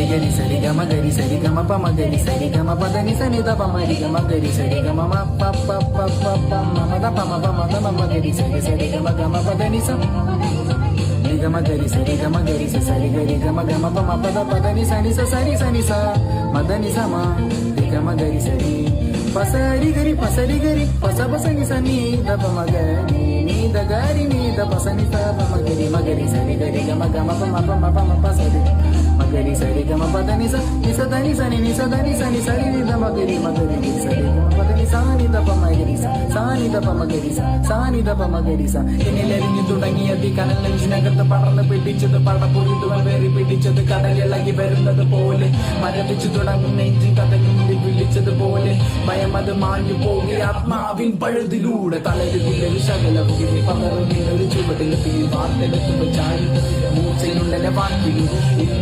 gari sari gama gari sari gama pa ma gari sari gama pa da ni sa ni da pa ma gama gari sari gama ma pa pa pa pa pa ma da pa ma da ma gari sari gama pa da ni sa ni gama gari sari gama gari sa sari gari gama pa ma pa da ni sa sari sa ni sa ma da ni sa ma ni gama gari sari pasari gari pasa pasa ni sa ni da pa ma gari ni da gari ni da pasa ni sa pa ma gari sari gari gama pa ma pa sari magari sari gama pa da ni sa da ni sa ni sa da ni sa ni sari ni da magari ni sari gama pa da ni sa ni da pa magari sa ni da pa magari ni da pa magari sa എന്നിലെറിഞ്ഞു തുടങ്ങിയത് കനൽ നെഞ്ചിനകത്ത് പടർന്ന് പിടിച്ചത് പടപൊരുതുവാൻ വേറി പിടിച്ചത് കടലിളകി വരുന്നത് പോലെ മരവിച്ചു തുടങ്ങും നെഞ്ചിൻ കഥകിൽ വിളിച്ചതുപോലെ ഭയം അത് മാഞ്ഞു പോകെ ആത്മാവിൻ പഴുതിലൂടെ തളരുകില്ല ശകലവും പകർന്നിൽ ഒരു ചുവട്ടിൽ വാർത്തെടുത്തുമ്പോൾ ചാരി മൂർച്ചയിലുണ്ടല്ലേ വാക്കിൽ